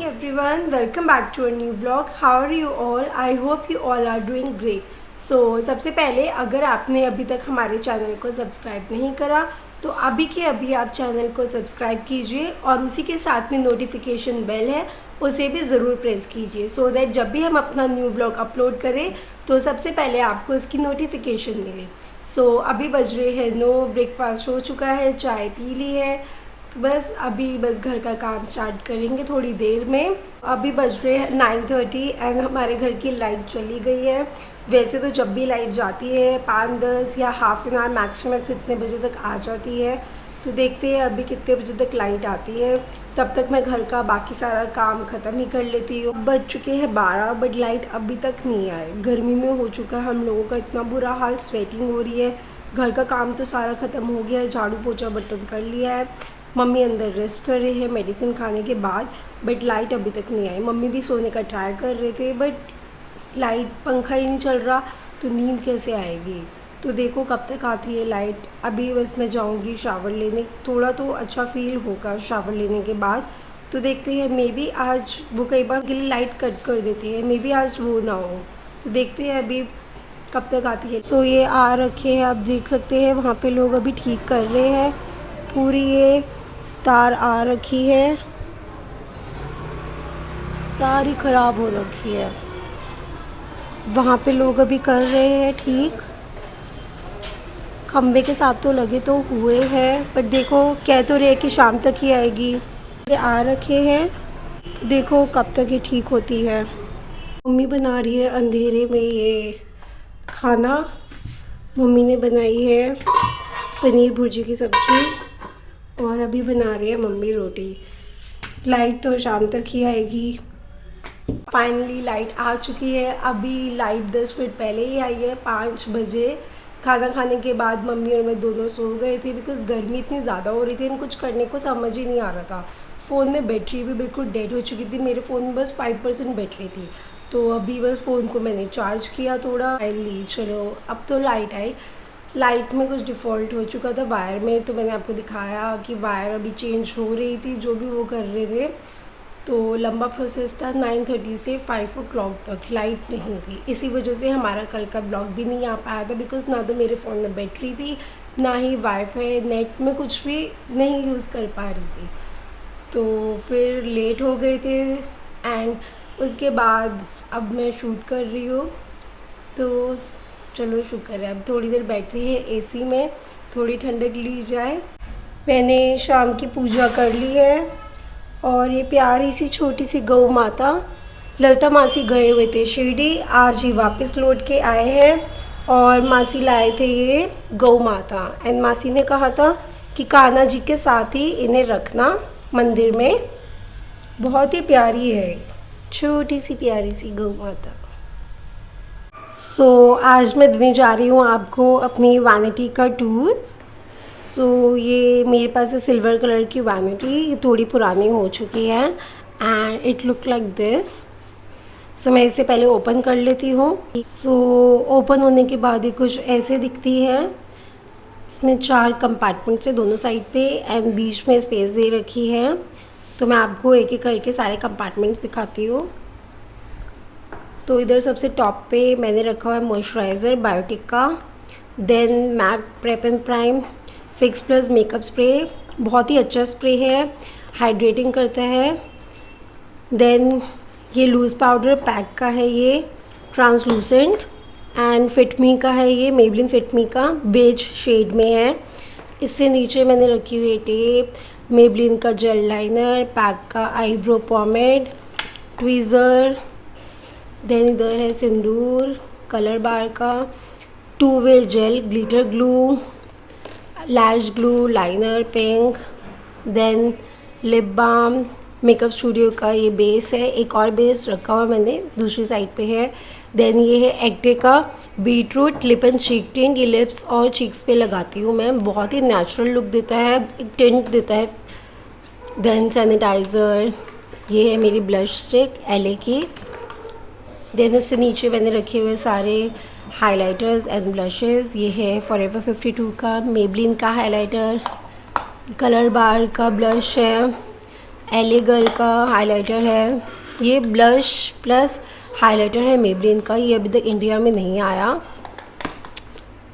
everyone, welcome back to a new vlog. How are you all? I hope you all are doing great. So सबसे पहले अगर आपने अभी तक हमारे चैनल को सब्सक्राइब नहीं करा तो अभी के अभी आप चैनल को सब्सक्राइब कीजिए और उसी के साथ में नोटिफिकेशन बेल है उसे भी ज़रूर प्रेस कीजिए सो दैट जब भी हम अपना न्यू व्लॉग अपलोड करें तो सबसे पहले आपको इसकी नोटिफिकेशन मिले। सो अभी बज रहे हैं 9, ब्रेकफास्ट हो चुका है, चाय पी ली है, तो बस घर का काम स्टार्ट करेंगे थोड़ी देर में। अभी बज रहे हैं 9:30 एंड हमारे घर की लाइट चली गई है। वैसे तो जब भी लाइट जाती है 5-10 या हाफ एन आवर मैक्स इतने बजे तक आ जाती है, तो देखते हैं अभी कितने बजे तक लाइट आती है। तब तक मैं घर का बाकी सारा काम ख़त्म ही कर लेती हूँ। बज चुके हैं 12 बट लाइट अभी तक नहीं आए। गर्मी में हो चुका है हम लोगों का इतना बुरा हाल, स्वेटिंग हो रही है। घर का काम तो सारा ख़त्म हो गया है, झाड़ू पोछा बर्तन कर लिया है, मम्मी अंदर रेस्ट कर रहे हैं मेडिसिन खाने के बाद, बट लाइट अभी तक नहीं आई। मम्मी भी सोने का ट्राई कर रहे थे बट लाइट, पंखा ही नहीं चल रहा तो नींद कैसे आएगी। तो देखो कब तक आती है लाइट। अभी बस मैं जाऊंगी शावर लेने, थोड़ा तो अच्छा फील होगा शावर लेने के बाद। तो देखते हैं, मे बी आज वो कई बार के लिए लाइट कट कर देते हैं, मे बी आज वो ना हो, तो देखते हैं अभी कब तक आती है। सो ये आ रखे हैं, आप देख सकते हैं वहाँ पे लोग अभी ठीक कर रहे हैं। पूरी ये तार आ रखी है, सारी ख़राब हो रखी है। वहाँ पे लोग अभी कर रहे हैं ठीक, खम्बे के साथ तो लगे तो हुए हैं, पर देखो कह तो रहे कि शाम तक ही आएगी। ये आ रखे हैं तो देखो कब तक ये ठीक होती है। मम्मी बना रही है अंधेरे में ये खाना। मम्मी ने बनाई है पनीर भुर्जी की सब्ज़ी और अभी बना रही है मम्मी रोटी। लाइट तो शाम तक ही आएगी। फाइनली लाइट आ चुकी है। अभी लाइट 10 मिनट पहले ही आई है, 5 बजे। खाना खाने के बाद मम्मी और मैं दोनों सो गए थे बिकॉज़ गर्मी इतनी ज़्यादा हो रही थी, कुछ करने को समझ ही नहीं आ रहा था। फ़ोन में बैटरी भी बिल्कुल डेड हो चुकी थी, मेरे फ़ोन में बस 5% बैटरी थी। तो अभी बस फ़ोन को मैंने चार्ज किया थोड़ा, फाइनली चलो अब तो लाइट आई। लाइट में कुछ डिफ़ॉल्ट हो चुका था वायर में, तो मैंने आपको दिखाया कि वायर अभी चेंज हो रही थी, जो भी वो कर रहे थे। तो लंबा प्रोसेस था, 9:30 से 5 o'clock तक लाइट नहीं थी। इसी वजह से हमारा कल का ब्लॉग भी नहीं आ पाया था बिकॉज़ ना तो मेरे फ़ोन में बैटरी थी, ना ही वाईफाई, नेट में कुछ भी नहीं यूज़ कर पा रही थी। तो फिर लेट हो गए थे एंड उसके बाद अब मैं शूट कर रही हूँ। तो चलो शुक्र है, अब थोड़ी देर बैठते हैं एसी में, थोड़ी ठंडक ली जाए। मैंने शाम की पूजा कर ली है और ये प्यारी सी छोटी सी गौ माता, ललिता मासी गए हुए थे शिरडी, आज ही वापस लौट के आए हैं और मासी लाए थे ये गौ माता। एंड मासी ने कहा था कि कान्हा जी के साथ ही इन्हें रखना मंदिर में। बहुत ही प्यारी है, छोटी सी प्यारी सी गौ माता। सो आज मैं देने जा रही हूँ आपको अपनी वैनिटी का टूर। सो ये मेरे पास है सिल्वर कलर की वैनिटी, ये थोड़ी पुरानी हो चुकी है and it look like this. So मैं इसे पहले ओपन कर लेती हूँ। सो ओपन होने के बाद ये कुछ ऐसे दिखती है। इसमें 4 कंपार्टमेंट्स है दोनों साइड पे एंड बीच में स्पेस दे रखी है। तो मैं आपको एक एक करके सारे कंपार्टमेंट्स दिखाती हूँ। तो इधर सबसे टॉप पे मैंने रखा हुआ है मॉइस्चराइज़र बायोटिक का, then MAC prep and prime fix plus makeup spray, बहुत ही अच्छा स्प्रे है, हाइड्रेटिंग करता है। देन ये लूज़ पाउडर पैक का है, ये ट्रांसलूसेंट एंड फिटमी का है, ये मेबलिन फिटमी का बेज शेड में है। इससे नीचे मैंने रखी हुई है टेप, मेबलिन का जेल लाइनर, पैक का आईब्रो पॉमेड, ट्वीज़र, देन इधर है सिंदूर, कलर बार का, 2-वे gel, glitter glue, lash glue, liner pink, then lip balm, makeup studio का ये बेस है। एक और बेस रखा हुआ मैंने दूसरी साइड पे है। देन ये है एक्टे का beetroot lip and cheek tint, ये लिप्स और चीक्स पे लगाती हूँ मैं, बहुत ही नेचुरल लुक देता है, एक टिंट देता है। देन सैनिटाइज़र, ये है मेरी ब्लश स्टिक LA की। देन उससे नीचे मैंने रखे हुए सारे हाइलाइटर्स एंड ब्लशेस। ये है फॉरएवर 52 का मेबलिन का हाइलाइटर, कलर बार का ब्लश है, एले गर्ल का हाइलाइटर है, ये ब्लश प्लस हाइलाइटर है मेबलिन का, ये अभी तक इंडिया में नहीं आया।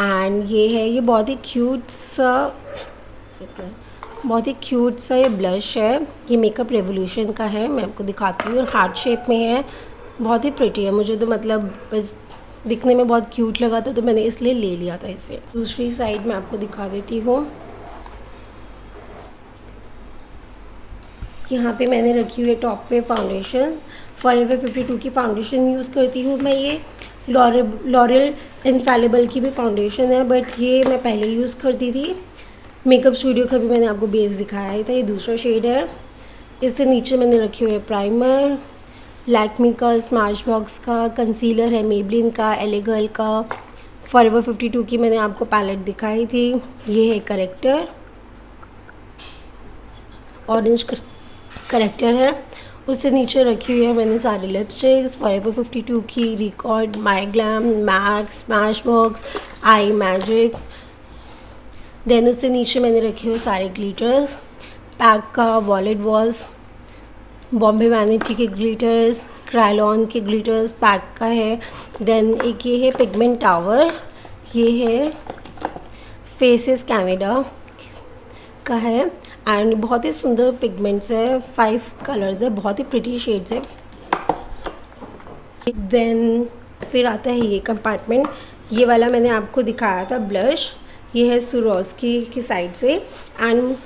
एंड ये है, ये बहुत ही क्यूट सा ये ब्लश है, ये मेकअप रेवोल्यूशन का है, मैं आपको दिखाती हूँ। हार्ट शेप में है, बहुत ही प्रिटी है, मुझे तो मतलब बस दिखने में बहुत क्यूट लगा था तो मैंने इसलिए ले लिया था इसे। दूसरी साइड मैं आपको दिखा देती हूँ। यहाँ पे मैंने रखी हुई है टॉप पे फाउंडेशन, फॉरएवर 52 की फाउंडेशन यूज़ करती हूँ मैं। ये लॉरियल इनफैलिबल की भी फाउंडेशन है, बट ये मैं पहले यूज़ करती थी मेकअप स्टूडियो का भी मैंने आपको बेस दिखाया ही था। ये दूसरा शेड है। इससे नीचे मैंने रखे हुए प्राइमर, लैक्मी का, स्मैश बॉक्स का, कंसीलर है मेबलिन का, एले गर्ल का, फॉरएवर 52 की मैंने आपको पैलेट दिखाई थी। ये है करेक्टर, ऑरेंज करेक्टर है। उससे नीचे रखी हुई है मैंने सारे लिपस्टिक्स, फॉरएवर 52 की, रिकॉर्ड, माई ग्लैम, मैक, स्मैश बॉक्स, आई मैजिक। देन उससे नीचे मैंने रखे हुए सारे ग्लिटर्स, पैक का, वॉलेट वॉल्स, बॉम्बे वैनिटी के ग्लिटर्स, क्रायलॉन के ग्लिटर्स पैक का है। देन एक ये है पिगमेंट टावर, ये है फेसेस कनाडा का है एंड बहुत ही सुंदर पिगमेंट्स है, 5 कलर्स है, बहुत ही प्रिटी शेड्स है। देन फिर आता है ये कंपार्टमेंट, ये वाला मैंने आपको दिखाया था ब्लश, ये है सुरोस्की की साइड से। एंड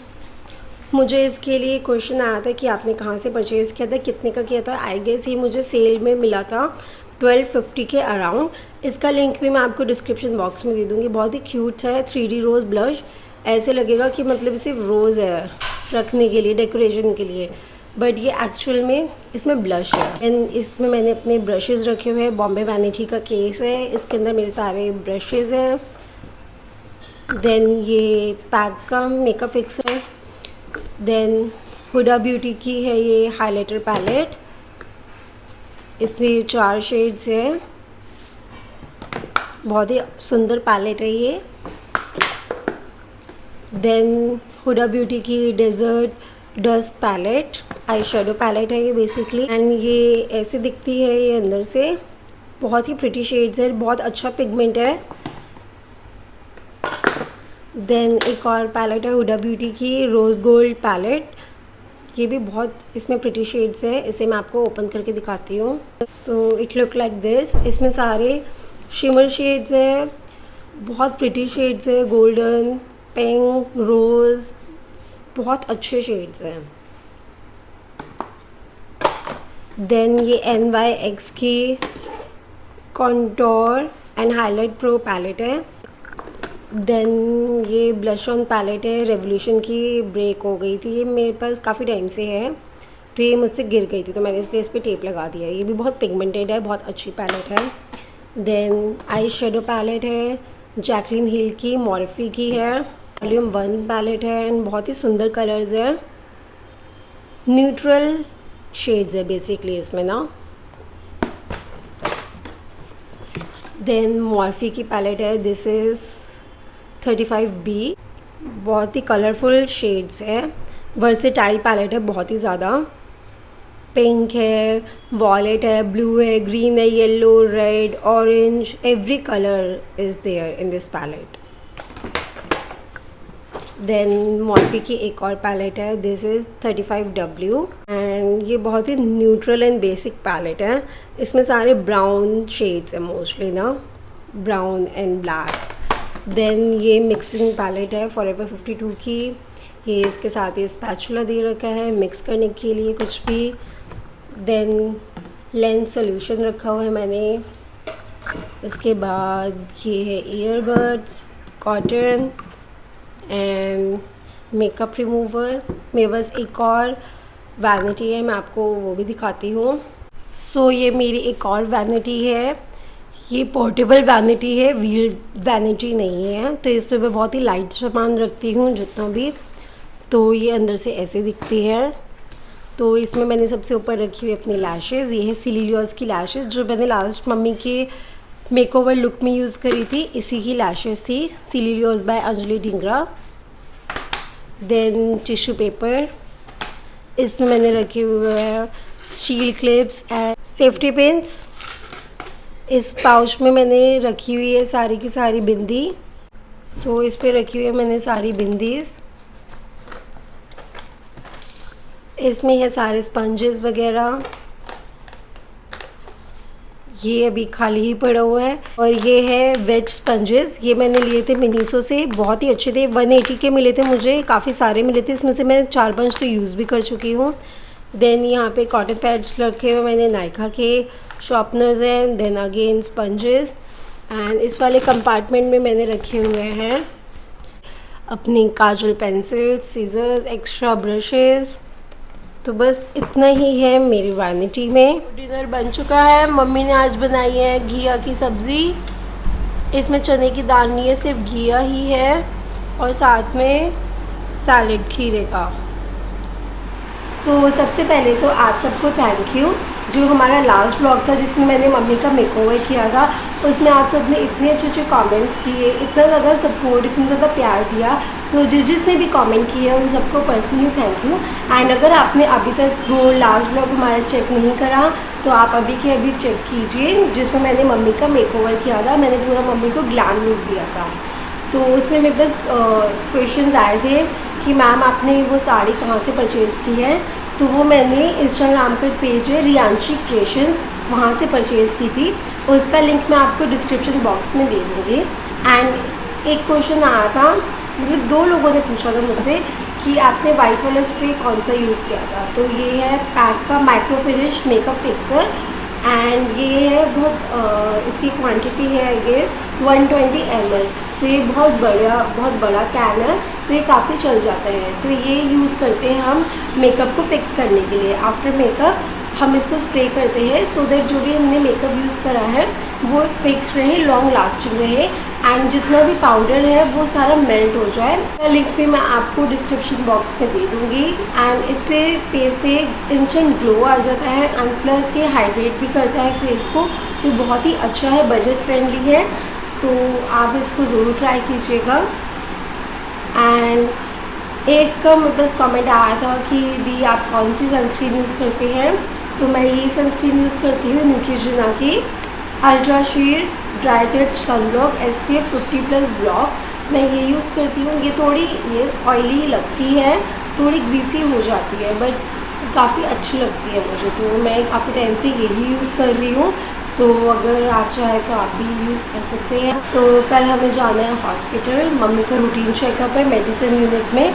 मुझे इसके लिए क्वेश्चन आया था कि आपने कहाँ से परचेज़ किया था, कितने का किया था। आई गेस ये मुझे सेल में मिला था 1250 के अराउंड। इसका लिंक भी मैं आपको डिस्क्रिप्शन बॉक्स में दे दूँगी। बहुत ही क्यूट है 3D रोज़ ब्लश, ऐसे लगेगा कि मतलब सिर्फ रोज़ है रखने के लिए, डेकोरेशन के लिए, बट ये एक्चुअल में इसमें ब्लश है। एंड इसमें मैंने अपने ब्रशेज़ रखे हुए हैं, बॉम्बे वैनिटी का केस है, इसके अंदर मेरे सारे ब्रशेज़ हैं। देन ये पैक का मेकअप फिक्स है। देन हुडा ब्यूटी की है ये हाइलाइटर पैलेट, इसमें 4 शेड्स हैं, बहुत ही सुंदर पैलेट है ये। देन हुडा ब्यूटी की desert dust palette, eye shadow palette है ये बेसिकली, एंड ये ऐसे दिखती है ये अंदर से, बहुत ही प्रिटी शेड्स है, बहुत अच्छा पिगमेंट है। देन एक और पैलेट है हुडा ब्यूटी की रोज़ गोल्ड पैलेट, ये भी बहुत इसमें प्रिटी शेड्स है, इसे मैं आपको ओपन करके दिखाती हूँ। So it look like this, इसमें सारे शिमर शेड्स है, बहुत प्रिटी शेड्स है, गोल्डन, पिंक, रोज़, बहुत अच्छे शेड्स हैं। देन ये NYX की contour and highlight pro palette है। देन ये ब्लश ऑन पैलेट है, रेवोल्यूशन की, ब्रेक हो गई थी, ये मेरे पास काफ़ी टाइम से है तो ये मुझसे गिर गई थी तो मैंने इसलिए इस पर टेप लगा दिया। ये भी बहुत पिगमेंटेड है, बहुत अच्छी पैलेट है। देन आई शेडो पैलेट है, जैकलिन हिल की, मॉर्फी की है, वॉल्यूम 1 पैलेट है एंड बहुत ही सुंदर कलर्स है, न्यूट्रल शेड्स है बेसिकली इसमें ना। देन मॉर्फी की पैलेट है, दिस इज़ 35B, बहुत ही कलरफुल शेड्स है, वर्सेटाइल पैलेट है, बहुत ही ज़्यादा, पिंक है, वॉलेट है, ब्लू है, ग्रीन है, yellow, red, orange, every colour is there in this palette. Then Morphe की एक और पैलेट है, दिस इज़ 35W एंड ये बहुत ही न्यूट्रल एंड बेसिक पैलेट है, इसमें सारे ब्राउन शेड्स है मोस्टली ना, ब्राउन एंड ब्लैक। देन ये मिक्सिंग पैलेट है फॉरएवर 52 की, ये इसके साथ ही स्पैचुला दे रखा है मिक्स करने के लिए कुछ भी। देन लेंस सॉल्यूशन रखा हुआ है मैंने। इसके बाद ये है earbuds, cotton and makeup remover. मेरे पास एक और वैनिटी है, मैं आपको वो भी दिखाती हूँ। सो ये मेरी एक और वैनिटी है, ये पोर्टेबल वैनिटी है, व्हील वैनिटी नहीं है, तो इस पर मैं बहुत ही लाइट सामान रखती हूँ जितना भी, तो ये अंदर से ऐसे दिखती है। तो इसमें मैंने सबसे ऊपर रखी हुई अपनी लैशेज़, ये है सिलीलियोस की लैशेज़ जो मैंने लास्ट मम्मी के मेकओवर लुक में यूज़ करी थी, इसी की लैशेज़ थी, सिलीलियोस by Anjali Dhingra. Then tissue paper, इसमें मैंने रखे हुए हैं steel clips and safety pins. इस पाउच में मैंने रखी हुई है सारी की सारी बिंदी। सो इस पे रखी हुई है मैंने सारी बिंदीज। इसमें है सारे स्पंजेस वगैरह। ये अभी खाली ही पड़ा हुआ है। और ये है वेज स्पंजेस, ये मैंने लिए थे मिनीसो से, बहुत ही अच्छे थे। 180 के मिले थे मुझे, काफ़ी सारे मिले थे। इसमें से मैं 4-5 तो यूज़ भी कर चुकी हूँ। देन यहाँ पे कॉटन पैड्स रखे हुए मैंने नायका के, शॉर्पनर्स हैं, देन अगेन स्पंजेस। एंड इस वाले कंपार्टमेंट में मैंने रखे हुए हैं अपनी काजल पेंसिल्स, सीजर्स, एक्स्ट्रा ब्रशेस। तो बस इतना ही है मेरी वैनिटी में। डिनर बन चुका है। मम्मी ने आज बनाई है घिया की सब्ज़ी। इसमें चने की दाल नहीं है, सिर्फ घिया ही है और साथ में सैलेड खीरे का। सबसे पहले तो आप सबको थैंक यू। जो हमारा लास्ट व्लॉग था जिसमें मैंने मम्मी का मेकओवर किया था, उसमें आप सब ने इतने अच्छे अच्छे कमेंट्स किए, इतना ज़्यादा सपोर्ट, इतना ज़्यादा प्यार दिया। तो जिसने भी कमेंट किया उन सबको पर्सनली थैंक यू। एंड अगर आपने अभी तक वो लास्ट व्लॉग हमारा चेक नहीं करा तो आप अभी के अभी चेक कीजिए, जिसमें मैंने मम्मी का मेकओवर किया था। मैंने पूरा मम्मी को ग्लैम लुक दिया था। तो उसमें मेरे पास क्वेश्चंस आए थे कि मैम आपने वो साड़ी कहाँ से परचेज़ की है। तो वो मैंने इंस्टाग्राम का एक पेज है रियांशी क्रिएशंस, वहाँ से परचेज़ की थी। उसका लिंक मैं आपको डिस्क्रिप्शन बॉक्स में दे दूँगी। एंड एक क्वेश्चन आया था, मतलब 2 लोगों ने पूछा था मुझसे कि आपने वाइट वाला स्प्रे कौन सा यूज़ किया था। तो ये है पैक का micro finish makeup fixer. And ये है बहुत इसकी क्वांटिटी है आई गेस 120 ml। तो ये बहुत बड़ा कैन है, तो ये काफ़ी चल जाता है। तो ये यूज़ करते हैं हम मेकअप को फिक्स करने के लिए। आफ्टर मेकअप हम इसको स्प्रे करते हैं सो दैट जो भी हमने मेकअप यूज़ करा है वो फिक्स रहे, लॉन्ग लास्टिंग रहे एंड जितना भी पाउडर है वो सारा मेल्ट हो जाए। लिंक भी मैं आपको डिस्क्रिप्शन बॉक्स में दे दूँगी। एंड इससे फेस पे इंस्टेंट ग्लो आ जाता है एंड प्लस ये हाइड्रेट भी करता है फेस को। तो बहुत ही अच्छा है, बजट फ्रेंडली है। सो आप इसको ज़रूर ट्राई कीजिएगा। एंड एक का मेरे पास कमेंट आया था कि दी आप कौन सी सनस्क्रीन यूज़ करते हैं। तो मैं ये सनस्क्रीन यूज़ करती हूँ न्यूट्रिजेना की ultra sheer dry touch sunblock SPF 50+ block. मैं ये यूज़ करती हूँ। ये थोड़ी ऑयली लगती है, थोड़ी ग्रीसी हो जाती है, बट काफ़ी अच्छी लगती है मुझे। तो मैं काफ़ी टाइम से यही यूज़ कर रही हूँ। तो अगर आप चाहें तो आप भी यूज़ कर सकते हैं। कल हमें जाना है हॉस्पिटल, मम्मी का रूटीन चेकअप है मेडिसिन यूनिट में।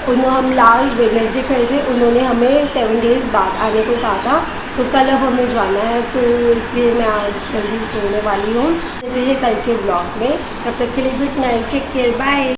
हम लास्ट वेडनेसडे गए थे, उन्होंने हमें 7 डेज़ बाद आने को कहा था। तो कल अब हमें जाना है, तो इसलिए मैं आज जल्दी सोने वाली हूँ। मिलते हैं कल के ब्लॉग में, तब तक के लिए good night, take care, bye.